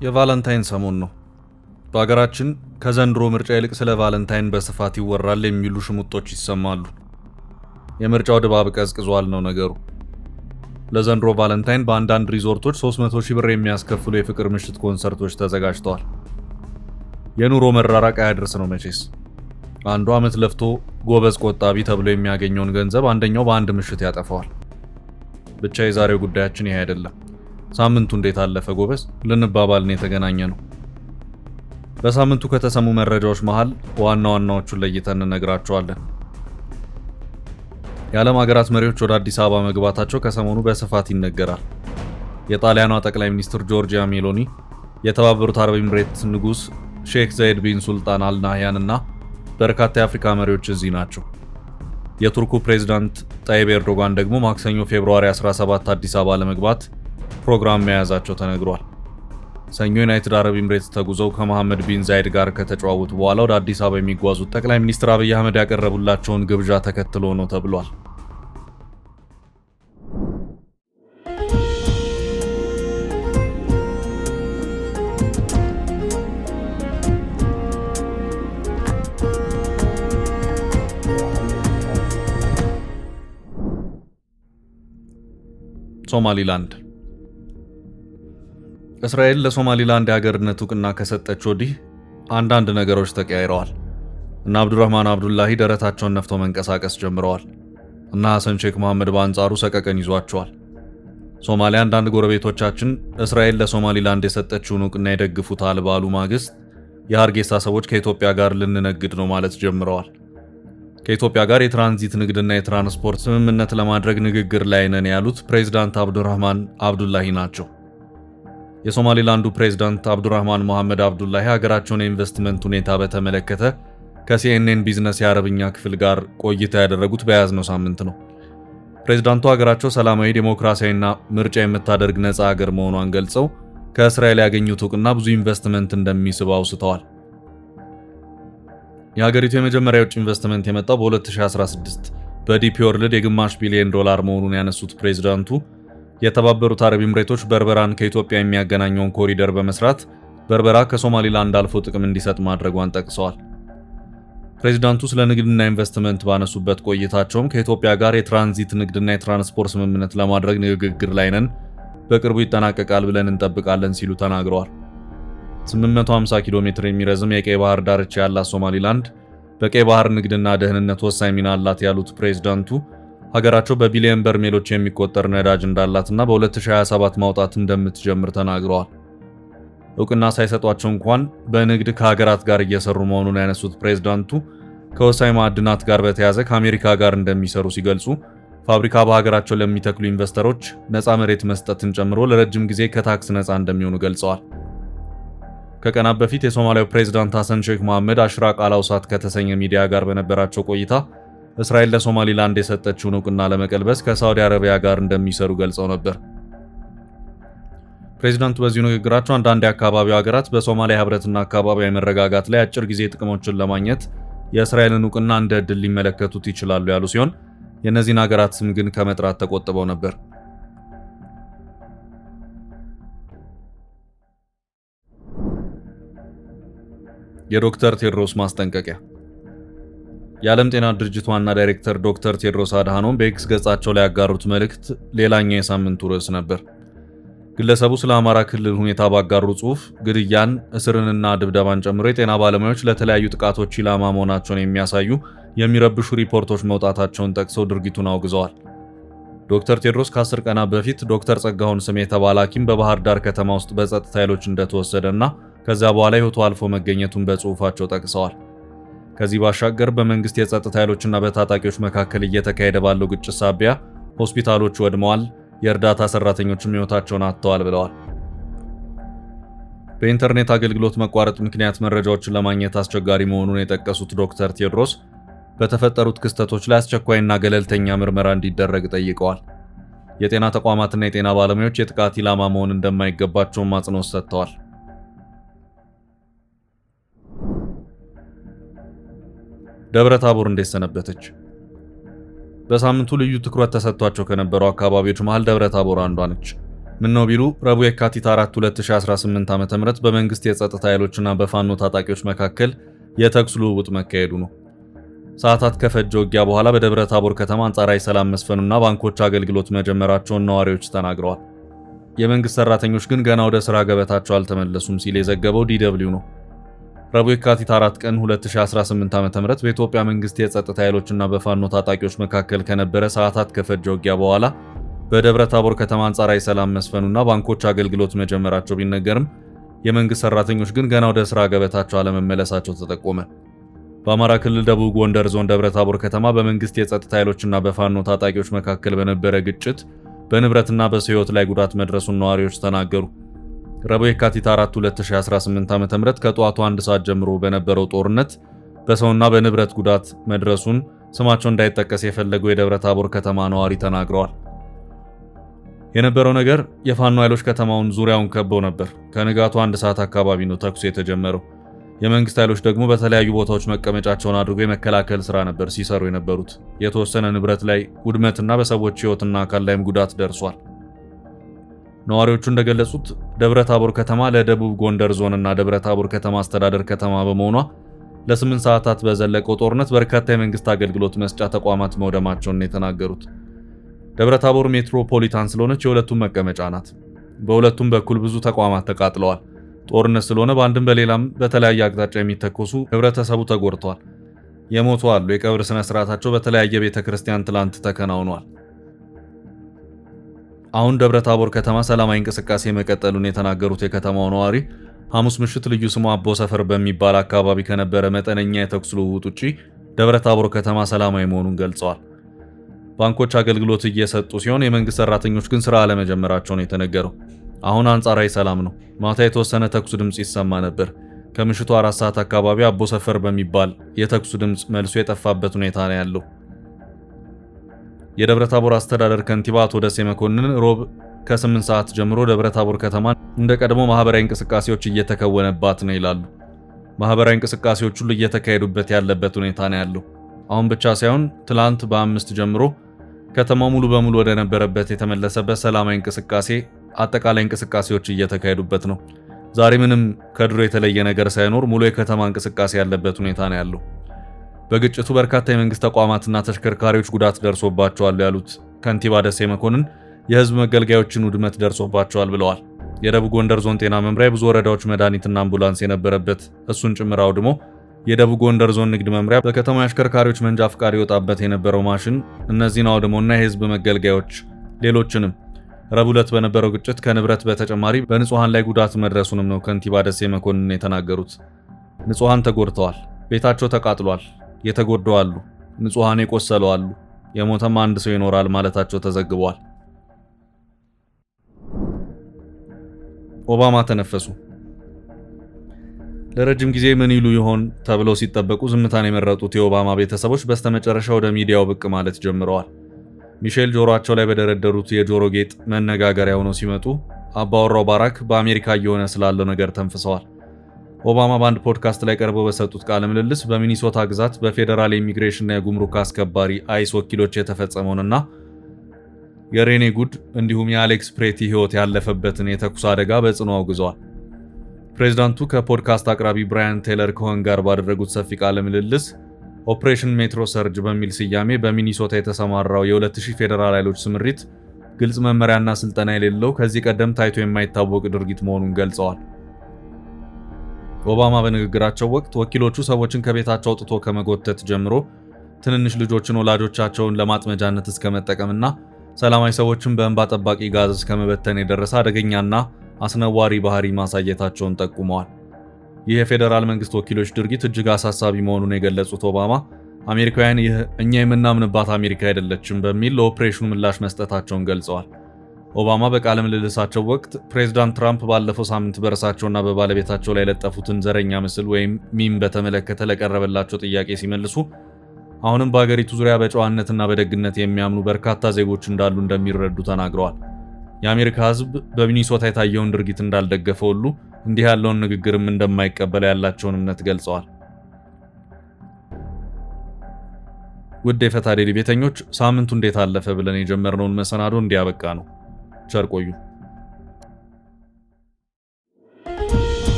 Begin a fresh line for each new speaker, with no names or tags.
የቫለንታይን ሰሞን ነው። በሀገራችን ከዘንድሮ ምርጫ ይልቅ ስለ ቫለንታይን በስፋት ይወራል የሚሉ ሽሙጦች ይሰማሉ። የምርጫው ድባብ ቀዝቅዟል ነው ነገሩ። ለዘንድሮ ቫለንታይን በአንዳንድ ሪዞርቶች 300,000 ብር የሚያስከፍሉ የፍቅር ምሽት ኮንሰርቶች ተዘጋጅተዋል። የኑሮ መራራቅ አያድርስ ነው መቼስ። አንዱ ዓመት ለፍቶ ጎበዝ ቆጣቢ ተብሎ የሚያገኘውን ገንዘብ አንደኛው በአንድ ምሽት ያጠፋዋል። ብቻ የዛሬው ጉዳያችን ይሄ አይደለም። ሳምንቱ እንዴት አለፈ ጎበዝ ልንባባልን የተገናኘ ነው። በሳምንቱ ከተሰሙ መረጃዎች መሃል ዋና ዋናዎቹን ለይተን እንነግራቸዋለን። የዓለም ሀገራት መሪዎች ወደ አዲስ አበባ መግባታቸው ከሰሞኑ በስፋት ይነገራል። የጣሊያኗ ጠቅላይ ሚኒስትር ጆርጂያ ሜሎኒ፣ የተባበሩት አረብ ኤምሬትስ ንጉሥ ሼክ ዘይድ ቢን ሱልጣን አልናህያን እና በርካታ የአፍሪካ መሪዎች እዚህ ናቸው። የቱርኩ ፕሬዝዳንት ጣይብ ኤርዶጋን ደግሞ ማክሰኞ ፌብሩዋሪ 17 አዲስ አበባ ለመግባት ፕሮግራም መያዛቸው ተነግሯል። ሰኞ ዩናይትድ አረብ ኤምሬትስ ተጉዘው ከመሐመድ ቢን ዛይድ ጋር ከተጨዋወቱ በኋላ ወደ አዲስ አበባ የሚጓዙት ጠቅላይ ሚኒስትር አብይ አህመድ ያቀረቡላቸውን ግብዣ ተከትሎ ነው ተብሏል። ሶማሊላንድ። እስራኤል ለሶማሊላንድ የሀገርነት እውቅና ከሰጠች ወዲህ አንዳንድ ነገሮች ተቀያይረዋል እና አብዱራህማን አብዱላሂ ደረታቸውን ነፍተው መንቀሳቀስ ጀምረዋል እና ሐሰን ሼክ መሐመድ በአንጻሩ ሰቀቀን ይዟቸዋል። ሶማሊያ አንዳንድ ጎረቤቶቻችን እስራኤል ለሶማሊላንድ የሰጠችውን እውቅና ይደግፉታል ባሉ ማግስት የሀርጌሳ ሰዎች ከኢትዮጵያ ጋር ልንነግድ ነው ማለት ጀምረዋል። ከኢትዮጵያ ጋር የትራንዚት ንግድና የትራንስፖርት ስምምነት ለማድረግ ንግግር ላይ ነን ያሉት ፕሬዝዳንት አብዱራህማን አብዱላሂ ናቸው። የሶማሊላንዱ ፕሬዝዳንት አብዱራህማን መሐመድ አብዱላሂ ሀገራቸውን የኢንቨስትመንት ሁኔታ በተመለከተ ከሲኤንኤን ቢዝነስ የአረብኛ ክፍል ጋር ቆይታ ያደረጉት በያዝነው ሳምንት ነው። ፕሬዝዳንቱ ሀገራቸው ሰላማዊ፣ ዴሞክራሲያዊና ምርጫ የምታደርግ ነፃ ሀገር መሆኗን ገልጸው ከእስራኤል ያገኙት እውቅና ብዙ ኢንቨስትመንት እንደሚስብ አውስተዋል። የሀገሪቱ የመጀመሪያ የውጭ ኢንቨስትመንት የመጣው በ2016 በዲፒ ወርልድ የግማሽ ቢሊዮን ዶላር መሆኑን ያነሱት ፕሬዝዳንቱ የተባበሩት አረብ ኤምሬቶች በርበራን ከኢትዮጵያ የሚያገናኘውን ኮሪደር በመስራት በርበራ ከሶማሊላንድ አልፎ ጥቅም እንዲሰጥ ማድረጓን ጠቅሰዋል። ፕሬዝዳንቱ ስለ ንግድና ኢንቨስትመንት ባነሱበት ቆይታቸውም ከኢትዮጵያ ጋር የትራንዚት ንግድና የትራንስፖርት ስምምነት ለማድረግ ንግግር ላይ ነን፣ በቅርቡ ይጠናቀቃል ብለን እንጠብቃለን ሲሉ ተናግረዋል። 850 ኪሎ ሜትር የሚረዝም የቀይ ባህር ዳርቻ ያላት ሶማሊላንድ በቀይ ባህር ንግድና ደህንነት ወሳኝ ሚና አላት ያሉት ፕሬዝዳንቱ ሀገራቸው በቢሊዮን በርሜሎች የሚቆጠር ነዳጅ እንዳላትና በ2027 ማውጣት እንደምትጀምር ተናግረዋል። እውቅና ሳይሰጧቸው እንኳን በንግድ ከሀገራት ጋር እየሰሩ መሆኑን ያነሱት ፕሬዝዳንቱ ከወሳኝ ማዕድናት ጋር በተያያዘ ከአሜሪካ ጋር እንደሚሰሩ ሲገልጹ ፋብሪካ በሀገራቸው ለሚተክሉ ኢንቨስተሮች ነፃ መሬት መስጠትን ጨምሮ ለረጅም ጊዜ ከታክስ ነፃ እንደሚሆኑ ገልጸዋል። ከቀናት በፊት የሶማሊያው ፕሬዝዳንት ሐሰን ሼክ መሐመድ አሽራቅ አላውሳት ከተሰኘ ሚዲያ ጋር በነበራቸው ቆይታ እስራኤል ለሶማሊላንድ የሰጠችውን እውቅና ለመቀልበስ ከሳዑዲ አረቢያ ጋር እንደሚሰሩ ገልጸው ነበር። ፕሬዝዳንቱ በዚሁ ንግግራቸው አንዳንድ የአካባቢው ሀገራት በሶማሊያ ህብረትና አካባቢያዊ መረጋጋት ላይ አጭር ጊዜ ጥቅሞችን ለማግኘት የእስራኤልን እውቅና እንደ ዕድል ሊመለከቱት ይችላሉ ያሉ ሲሆን የእነዚህን ሀገራት ስም ግን ከመጥራት ተቆጥበው ነበር። የዶክተር ቴድሮስ ማስጠንቀቂያ። የዓለም ጤና ድርጅት ዋና ዳይሬክተር ዶክተር ቴድሮስ አድሃኖም በኤክስ ገጻቸው ላይ ያጋሩት መልእክት ሌላኛው የሳምንቱ ርዕስ ነበር። ግለሰቡ ስለ አማራ ክልል ሁኔታ ባጋሩ ጽሑፍ ግድያን፣ እስርንና ድብደባን ጨምሮ የጤና ባለሙያዎች ለተለያዩ ጥቃቶች ኢላማ መሆናቸውን የሚያሳዩ የሚረብሹ ሪፖርቶች መውጣታቸውን ጠቅሰው ድርጊቱን አውግዘዋል። ዶክተር ቴድሮስ ከ10 ቀናት በፊት ዶክተር ጸጋሁን ስሜ የተባለ ሐኪም በባህር ዳር ከተማ ውስጥ በጸጥታ ኃይሎች እንደተወሰደና ከዚያ በኋላ ሕይወቱ አልፎ መገኘቱን በጽሑፋቸው ጠቅሰዋል። ከዚህ ባሻገር በመንግስት የጸጥታ ኃይሎችና በታጣቂዎች መካከል እየተካሄደ ባለው ግጭት ሳቢያ ሆስፒታሎች ወድመዋል፣ የእርዳታ ሰራተኞችም ሕይወታቸውን አጥተዋል ብለዋል። በኢንተርኔት አገልግሎት መቋረጥ ምክንያት መረጃዎችን ለማግኘት አስቸጋሪ መሆኑን የጠቀሱት ዶክተር ቴድሮስ በተፈጠሩት ክስተቶች ላይ አስቸኳይና ገለልተኛ ምርመራ እንዲደረግ ጠይቀዋል። የጤና ተቋማትና የጤና ባለሙያዎች የጥቃት ኢላማ መሆን እንደማይገባቸውም አጽንኦት ሰጥተዋል። ደብረ ታቦር እንዴት ሰነበተች? በሳምንቱ ልዩ ትኩረት ተሰጥቷቸው ከነበሩ አካባቢዎች መሃል ደብረ ታቦር አንዷ ነች። ምነው ቢሉ ረቡዕ የካቲት 4 2018 ዓ.ም በመንግስት የጸጥታ ኃይሎችና በፋኖ ታጣቂዎች መካከል የተኩስ ልውውጥ መካሄዱ ነው። ሰዓታት ከፈጀ ውጊያ በኋላ በደብረ ታቦር ከተማ አንጻራዊ ሰላም መስፈኑና ባንኮች አገልግሎት መጀመራቸውን ነዋሪዎች ተናግረዋል። የመንግስት ሰራተኞች ግን ገና ወደ ስራ ገበታቸው አልተመለሱም ሲል የዘገበው DW ነው። ረቡዕ የካቲት 4 ቀን 2018 ዓ.ም በኢትዮጵያ መንግስት የጸጥታ ኃይሎችና በፋኖ ታጣቂዎች መካከል ከነበረ ሰዓታት ከፈጀ ውጊያ በኋላ በደብረ ታቦር ከተማ አንጻራዊ ሰላም መስፈኑና ባንኮች አገልግሎት መጀመራቸው ቢነገርም የመንግስት ሰራተኞች ግን ገና ወደ ስራ ገበታቸው አለመመለሳቸው ተጠቆመ። በአማራ ክልል ደቡብ ጎንደር ዞን ደብረ ታቦር ከተማ በመንግስት የጸጥታ ኃይሎችና በፋኖ ታጣቂዎች መካከል በነበረ ግጭት በንብረትና በሰው ሕይወት ላይ ጉዳት መድረሱን ነዋሪዎች ተናገሩ። ረቡዕ የካቲት 4 2018 ዓ.ም ከጠዋቱ 1 ሰዓት ጀምሮ በነበረው ጦርነት በሰውና በንብረት ጉዳት መድረሱን ስማቸው እንዳይጠቀስ የፈለገው የደብረ ታቦር ከተማ ነዋሪ ተናግረዋል። የነበረው ነገር የፋኖ ኃይሎች ከተማውን ዙሪያውን ከበው ነበር። ከንጋቱ 1 ሰዓት አካባቢ ነው ተኩስ የተጀመረው። የመንግስት ኃይሎች ደግሞ በተለያዩ ቦታዎች መቀመጫቸውን አድርጎ የመከላከል ስራ ነበር ሲሰሩ የነበሩት። የተወሰነ ንብረት ላይ ውድመትና በሰዎች ሕይወትና አካል ላይም ጉዳት ደርሷል። ነዋሪዎቹ እንደገለጹት ደብረ ታቦር ከተማ ለደቡብ ጎንደር ዞንና ደብረ ታቦር ከተማ አስተዳደር ከተማ በመሆኗ ለ8 ሰዓታት በዘለቀው ጦርነት በርካታ የመንግስት አገልግሎት መስጫ ተቋማት መውደማቸውን የተናገሩት። ደብረ ታቦር ሜትሮፖሊታን ስለሆነች የሁለቱም መቀመጫ ናት። በሁለቱም በኩል ብዙ ተቋማት ተቃጥለዋል። ጦርነት ስለሆነ በአንድም በሌላም በተለያየ አቅጣጫ የሚተኮሱ ህብረተሰቡ ተጎድተዋል። የሞቱ አሉ። የቀብር ስነ ስርዓታቸው በተለያየ ቤተክርስቲያን ትላንት ተከናውኗል። አሁን ደብረ ታቦር ከተማ ሰላማዊ እንቅስቃሴ መቀጠሉን የተናገሩት የከተማው ነዋሪ ሐሙስ ምሽት ልዩ ስሙ አቦ ሰፈር በሚባል አካባቢ ከነበረ መጠነኛ የተኩስ ልውውጥ ውጪ ደብረ ታቦር ከተማ ሰላማዊ መሆኑን ገልጸዋል። ባንኮች አገልግሎት እየሰጡ ሲሆን የመንግስት ሰራተኞች ግን ስራ አለመጀመራቸው ነው የተነገረው። አሁን አንጻራዊ ሰላም ነው። ማታ የተወሰነ ተኩስ ድምጽ ይሰማ ነበር። ከምሽቱ 4 ሰዓት አካባቢ አቦ ሰፈር በሚባል የተኩስ ድምጽ መልሶ የጠፋበት ሁኔታ ነው ያለው። የደብረ ታቦር አስተዳደር ከንቲባ አቶ ደሴ መኮንን ሮብ ከ8 ሰዓት ጀምሮ ደብረ ታቦር ከተማ እንደ ቀድሞ ማህበራዊ እንቅስቃሴዎች እየተከወነባት ነው ይላሉ። ማህበራዊ እንቅስቃሴዎች ሁሉ እየተካሄዱበት ያለበት ሁኔታ ነው ያለው። አሁን ብቻ ሳይሆን ትላንት በ5 ጀምሮ ከተማው ሙሉ በሙሉ ወደ ነበረበት የተመለሰበት ሰላማዊ እንቅስቃሴ አጠቃላይ እንቅስቃሴዎች እየተካሄዱበት ነው። ዛሬ ምንም ከድሮ የተለየ ነገር ሳይኖር ሙሉ የከተማ እንቅስቃሴ ያለበት ሁኔታ ነው ያለው። በግጭቱ በርካታ የመንግስት ተቋማትና ተሽከርካሪዎች ጉዳት ደርሶባቸዋል ያሉት ከንቲባ ደሴ መኮንን የህዝብ መገልገያዎችን ውድመት ደርሶባቸዋል ብለዋል። የደቡብ ጎንደር ዞን ጤና መምሪያ ብዙ ወረዳዎች መድኃኒትና አምቡላንስ የነበረበት እሱን ጭምር አውድሞ የደቡብ ጎንደር ዞን ንግድ መምሪያ በከተማ አሽከርካሪዎች መንጃ ፍቃድ ይወጣበት የነበረው ማሽን እነዚህን አውድሞና የህዝብ መገልገያዎች ሌሎችንም ረቡዕ ዕለት በነበረው ግጭት ከንብረት በተጨማሪ በንጹሃን ላይ ጉዳት መድረሱንም ነው ከንቲባ ደሴ መኮንን የተናገሩት። ንጹሃን ተጎድተዋል፣ ቤታቸው ተቃጥሏል፣ የተጎዱ አሉ፣ ንጹሃን የቆሰሉ አሉ፣ የሞተም አንድ ሰው ይኖራል ማለታቸው ተዘግቧል። ኦባማ ተነፈሱ። ለረጅም ጊዜ ምን ይሉ ይሆን ተብለው ሲጠበቁ ዝምታን የመረጡት የኦባማ ቤተሰቦች በስተመጨረሻ ወደ ሚዲያው ብቅ ማለት ጀምረዋል። ሚሼል ጆሮአቸው ላይ በደረደሩት የጆሮ ጌጥ መነጋገሪያ ሆነው ሲመጡ አባወራው ባራክ በአሜሪካ እየሆነ ስላለው ነገር ተንፍሰዋል። ኦባማ በአንድ ፖድካስት ላይ ቀርበው በሰጡት ቃለ ምልልስ በሚኒሶታ ግዛት በፌዴራል የኢሚግሬሽንና የጉምሩክ አስከባሪ አይስ ወኪሎች የተፈጸመውንና የሬኔ ጉድ እንዲሁም የአሌክስ ፕሬቲ ሕይወት ያለፈበትን የተኩስ አደጋ በጽኑ አውግዘዋል። ፕሬዝዳንቱ ከፖድካስት አቅራቢ ብራያን ቴለር ኮሄን ጋር ባደረጉት ሰፊ ቃለ ምልልስ ኦፕሬሽን ሜትሮ ሰርጅ በሚል ስያሜ በሚኒሶታ የተሰማራው የ2000 ፌዴራል ኃይሎች ስምሪት ግልጽ መመሪያና ስልጠና የሌለው ከዚህ ቀደም ታይቶ የማይታወቅ ድርጊት መሆኑን ገልጸዋል። ኦባማ በንግግራቸው ወቅት ወኪሎቹ ሰዎችን ከቤታቸው አውጥቶ ከመጎተት ጀምሮ ትንንሽ ልጆችን ወላጆቻቸውን ለማጥመጃነት እስከ መጠቀምና ሰላማዊ ሰዎችን በእንባ ጠባቂ ጋዝ እስከ መበተን የደረሰ አደገኛና አስነዋሪ ባህሪ ማሳየታቸውን ጠቁመዋል። ይህ የፌዴራል መንግስት ወኪሎች ድርጊት እጅግ አሳሳቢ መሆኑን የገለጹት ኦባማ አሜሪካውያን ይህ እኛ የምናምንባት አሜሪካ አይደለችም በሚል ለኦፕሬሽኑ ምላሽ መስጠታቸውን ገልጸዋል። ኦባማ በቃለ ምልልሳቸው ወቅት ፕሬዝዳንት ትራምፕ ባለፈው ሳምንት በራሳቸውና በባለቤታቸው ላይ የለጠፉትን ዘረኛ ምስል ወይም ሚም በተመለከተ ለቀረበላቸው ጥያቄ ሲመልሱ አሁንም በአገሪቱ ዙሪያ በጨዋነትና በደግነት የሚያምኑ በርካታ ዜጎች እንዳሉ እንደሚረዱ ተናግረዋል። የአሜሪካ ሕዝብ በሚኒሶታ የታየውን ድርጊት እንዳልደገፈ ሁሉ እንዲህ ያለውን ንግግርም እንደማይቀበል ያላቸውን እምነት ገልጸዋል። ውድ የፈታ ዴይሊ ቤተኞች ሳምንቱ እንዴት አለፈ ብለን የጀመርነውን መሰናዶ እንዲያበቃ ነው። ቸር ቆዩ።